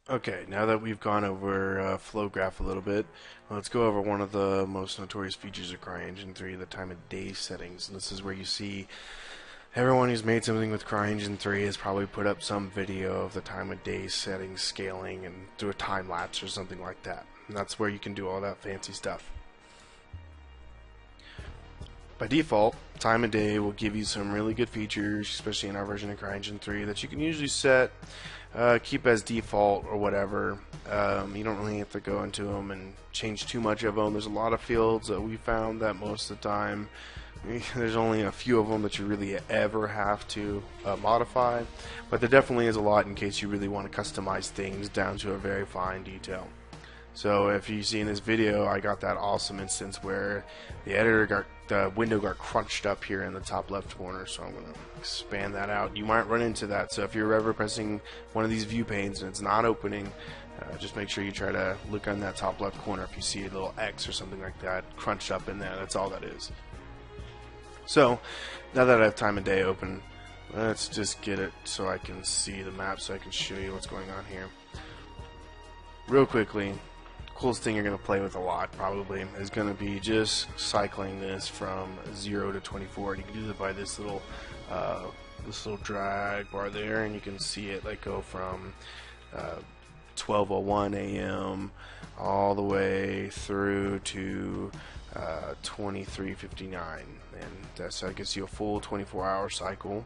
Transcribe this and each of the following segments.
Okay, now that we've gone over flowgraph a little bit, let's go over one of the most notorious features of CryEngine 3, the time of day settings. And this is where you see everyone who's made something with CryEngine 3 has probably put up some video of the time of day settings, scaling, and do a time lapse or something like that. And that's where you can do all that fancy stuff. By default, time of day will give you some really good features, especially in our version of CryEngine 3, that you can usually set, keep as default or whatever. You don't really have to go into them and change too much of them. There's a lot of fields that we found that most of the time there's only a few of them that you really ever have to modify, but there definitely is a lot in case you really want to customize things down to a very fine detail. So if you see in this video, I got that awesome instance where the window got crunched up here in the top left corner, so I'm going to expand that out. You might run into that, so if you're ever pressing one of these view panes and it's not opening, just make sure you try to look on that top left corner. If you see a little X or something like that crunched up in there, that's all that is. So now that I have time of day open, let's just get it so I can see the map, so I can show you what's going on here. Real quickly, coolest thing you're going to play with a lot probably is going to be just cycling this from 0 to 24. And you can do that by this little drag bar there, and you can see it like go from 12:01 a.m. all the way through to 23:59, and so that gives you a full 24-hour cycle,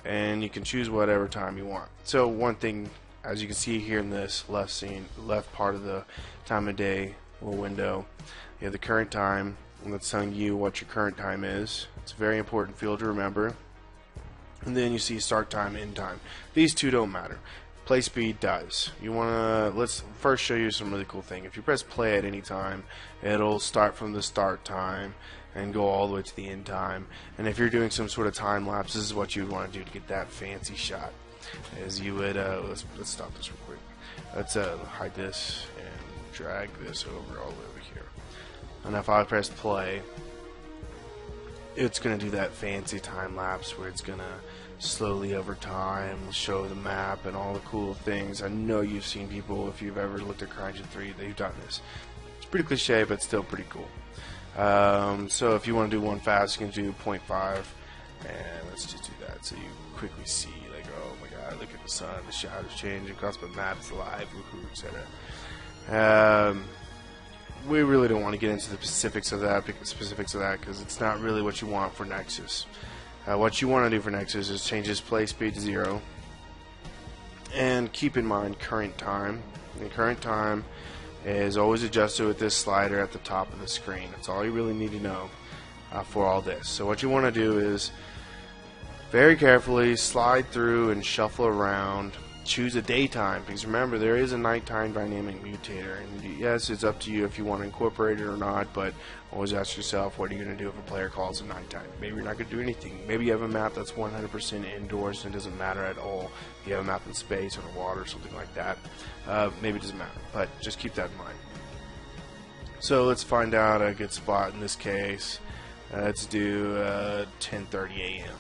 and you can choose whatever time you want. So one thing, as you can see here in this left part of the time of day little window, you have the current time, and that's telling you what your current time is. It's a very important field to remember. And then you see start time, end time. These two don't matter. Play speed does. Let's first show you some really cool thing. If you press play at any time, it'll start from the start time and go all the way to the end time. And if you're doing some sort of time lapse, this is what you would want to do to get that fancy shot. As you would, let's stop this real quick. Let's hide this and drag this over all the way over here. And if I press play, it's going to do that fancy time lapse where it's going to slowly over time show the map and all the cool things. I know you've seen people, if you've ever looked at CryEngine 3, they've done this. It's pretty cliche, but still pretty cool. So if you want to do one fast, you can do 0.5, and let's just do that so you quickly see, like, oh my god, look at the sun, the shadows changing, across my map's live, woohoo, etc. We really don't want to get into the specifics of that because it's not really what you want for Nexuiz. What you want to do for Nexuiz is change his play speed to 0, and keep in mind current time. The current time is always adjusted with this slider at the top of the screen. That's all you really need to know for all this. So what you want to do is very carefully slide through and shuffle around. Choose a daytime, because remember there is a nighttime dynamic mutator, and yes, it's up to you if you want to incorporate it or not, but always ask yourself, what are you going to do if a player calls at nighttime? Maybe you're not going to do anything. Maybe you have a map that's 100% indoors and it doesn't matter at all. If you have a map in space or the water or something like that, maybe it doesn't matter, but just keep that in mind. So let's find out a good spot in this case. Let's do 10:30 a.m.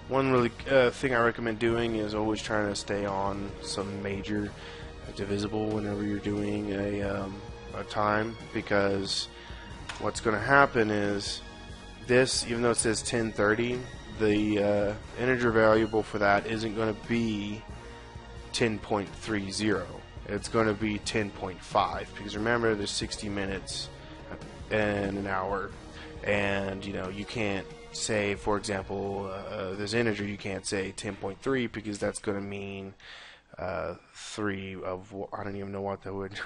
One really thing I recommend doing is always trying to stay on some major divisible whenever you're doing a time, because what's going to happen is this, even though it says 10:30, the integer variable for that isn't going to be 10.30. It's going to be 10.5, because remember there's 60 minutes and an hour, and you can't say, for example, this integer, you can't say 10.3 because that's going to mean 3 of, I don't even know what that would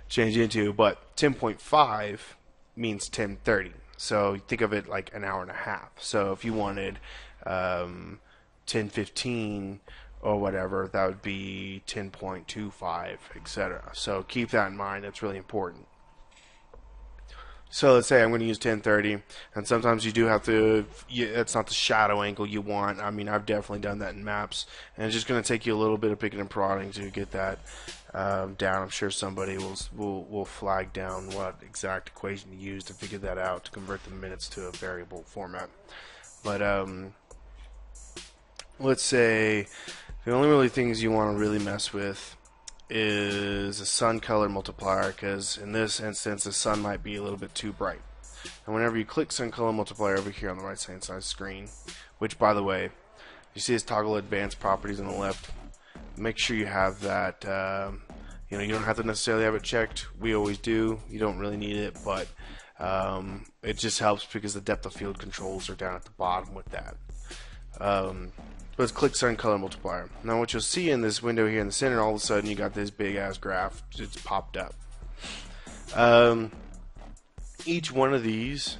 change into, but 10.5 means 10:30. So think of it like an hour and a half. So if you wanted 10:15 or whatever, that would be 10.25, etc. So keep that in mind. That's really important. So let's say I'm going to use 10:30, and sometimes you do have to, it's not the shadow angle you want. I mean, I've definitely done that in maps, and it's just going to take you a little bit of picking and prodding to get that down. I'm sure somebody will flag down what exact equation to use to figure that out, to convert the minutes to a variable format. But let's say the only really things you want to really mess with is a sun color multiplier, because in this instance the sun might be a little bit too bright. And whenever you click sun color multiplier over here on the right hand side of the screen, which by the way, you see this toggle advanced properties on the left, make sure you have that. You know, you don't have to necessarily have it checked. We always do. You don't really need it, but it just helps because the depth of field controls are down at the bottom with that. Let's click sun color multiplier. Now what you'll see in this window here in the center, all of a sudden you got this big ass graph just popped up. Each one of these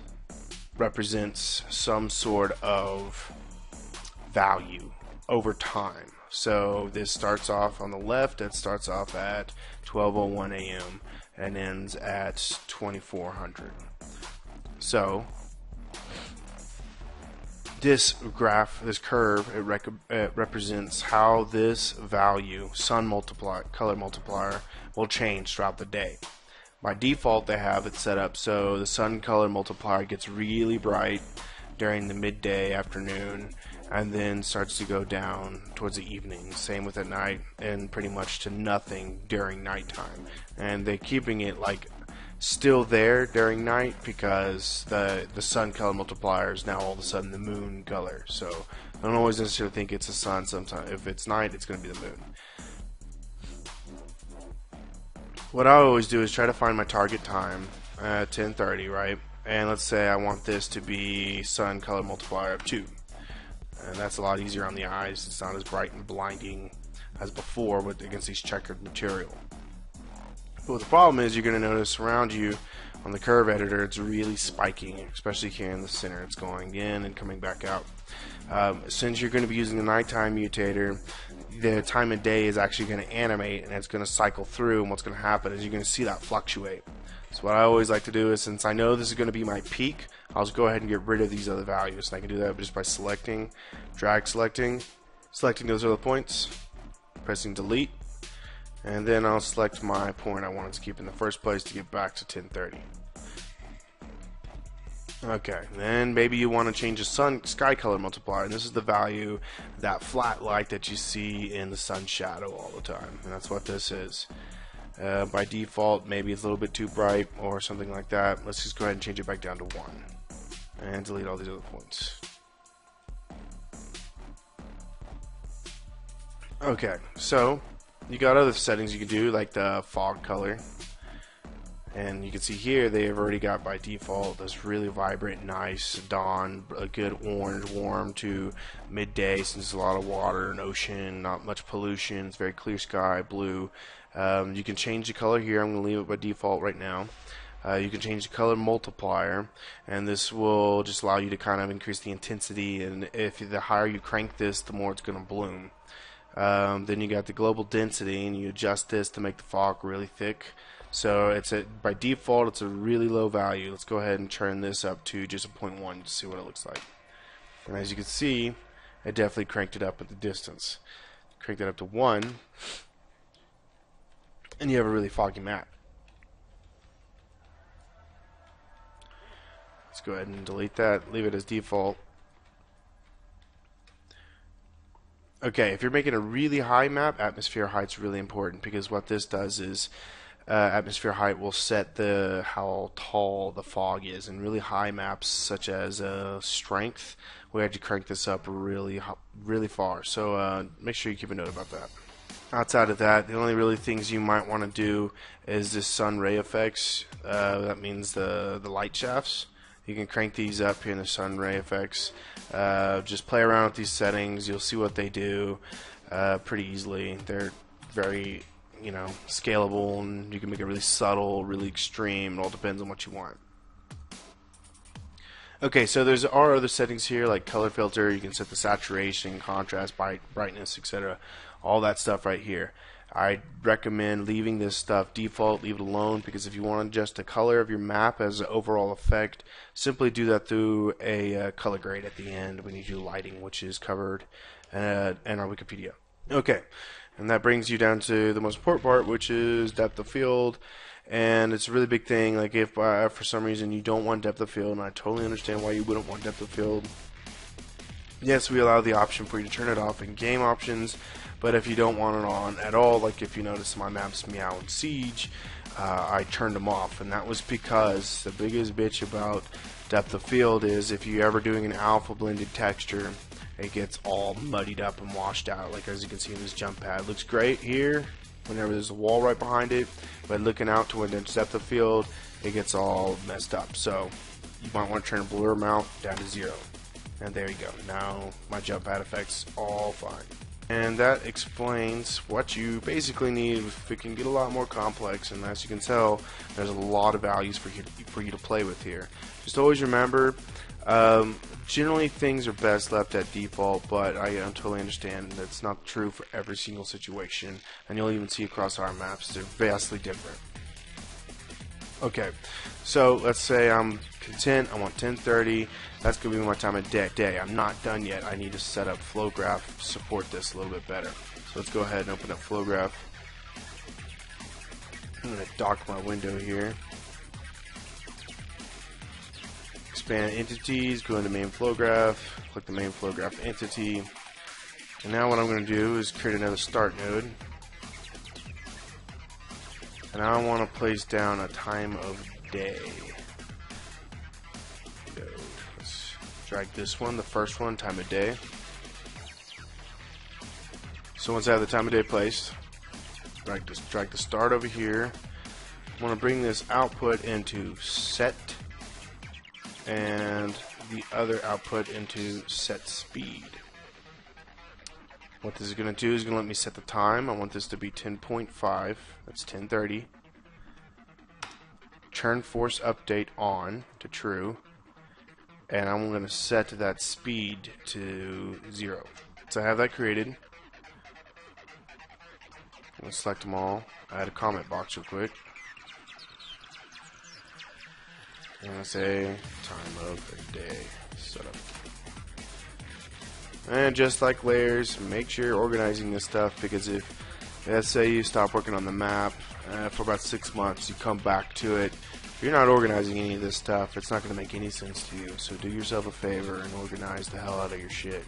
represents some sort of value over time. So this starts off on the left, it starts off at 12:01 a.m. and ends at 2400. So this graph, this curve, it represents how this value, sun color multiplier, will change throughout the day. By default, they have it set up so the sun color multiplier gets really bright during the midday, afternoon, and then starts to go down towards the evening. Same with at night, and pretty much to nothing during nighttime. And they're keeping it like still there during night because the sun color multiplier is now all of a sudden the moon color. So I don't always necessarily think it's the sun. Sometimes if it's night, it's going to be the moon. What I always do is try to find my target time at 10:30, right? And let's say I want this to be sun color multiplier of 2. And that's a lot easier on the eyes. It's not as bright and blinding as before against these checkered material. But the problem is, you're going to notice around you on the curve editor, it's really spiking, especially here in the center. It's going in and coming back out. Since you're going to be using the nighttime mutator, the time of day is actually going to animate and it's going to cycle through, and what's going to happen is you're going to see that fluctuate. So what I always like to do is, since I know this is going to be my peak, I'll just go ahead and get rid of these other values. And I can do that just by selecting, selecting those other points, pressing delete, and then I'll select my point I wanted to keep in the first place to get back to 10:30. Okay, then maybe you want to change the sky color multiplier, and this is the value, that flat light that you see in the sun shadow all the time, and that's what this is. By default, maybe it's a little bit too bright or something like that. Let's just go ahead and change it back down to 1 and delete all these other points. Okay, so you got other settings you can do, like the fog color, and you can see here they have already got by default this really vibrant, nice dawn, a good orange, warm to midday, since there's a lot of water and ocean, not much pollution, it's very clear sky, blue. You can change the color here. I'm going to leave it by default right now. You can change the color multiplier, and this will just allow you to kind of increase the intensity, and if the higher you crank this, the more it's going to bloom. Then you got the global density, and you adjust this to make the fog really thick. So it's by default it's a really low value. Let's go ahead and turn this up to just a 0.1 to see what it looks like. And as you can see, I definitely cranked it up at the distance. Crank that up to 1, and you have a really foggy map. Let's go ahead and delete that, leave it as default. Okay, if you're making a really high map, atmosphere height's really important, because what this does is atmosphere height will set how tall the fog is. And really high maps, such as strength, we had to crank this up really far. So make sure you keep a note about that. Outside of that, the only really things you might want to do is this sun ray effects. That means the light shafts. You can crank these up here in the sun ray effects. Just play around with these settings. You'll see what they do pretty easily. They're very, scalable, and you can make it really subtle, really extreme. It all depends on what you want. Okay, so there are other settings here, like color filter. You can set the saturation, contrast, brightness, etc. All that stuff right here. I recommend leaving this stuff default, leave it alone, because if you want to adjust the color of your map as an overall effect, simply do that through a color grade at the end when you do lighting, which is covered in our Wikipedia. Okay, and that brings you down to the most important part, which is depth of field. And it's a really big thing. Like if for some reason you don't want depth of field, and I totally understand why you wouldn't want depth of field. Yes, we allow the option for you to turn it off in game options, But if you don't want it on at all, like if you notice my maps Meow and Siege, I turned them off, and that was because the biggest bitch about depth of field is if you're ever doing an alpha blended texture, it gets all muddied up and washed out. Like as you can see in this jump pad, it looks great here whenever there's a wall right behind it, but looking out to when there's depth of field, it gets all messed up. So you might want to turn the blur amount down to 0, and there you go. Now my jump pad effects all fine. And that explains what you basically need if it can get a lot more complex, and as you can tell, there's a lot of values for you to play with here. Just always remember, generally things are best left at default, but I totally understand that's not true for every single situation, and you'll even see across our maps, they're vastly different. Okay, so let's say I'm content, I want 1030, that's going to be my time of day. I'm not done yet, I need to set up flowgraph to support this a little bit better. So let's go ahead and open up flowgraph. I'm going to dock my window here. Expand entities, go into main flowgraph, click the main flowgraph entity, and now what I'm going to do is create another start node. And I want to place down a time of day. Let's drag this one, the first one, time of day. So once I have the time of day placed, drag the start over here. I want to bring this output into set, and the other output into set speed. What this is going to do is going to let me set the time. I want this to be 10.5. That's 1030. Turn force update on to true. And I'm going to set that speed to 0. So I have that created. I'm going to select them all. Add a comment box real quick. And I say time of the day setup. And just like layers, make sure you're organizing this stuff, because if, let's say you stop working on the map for about 6 months, you come back to it, if you're not organizing any of this stuff, it's not going to make any sense to you. So do yourself a favor and organize the hell out of your shit.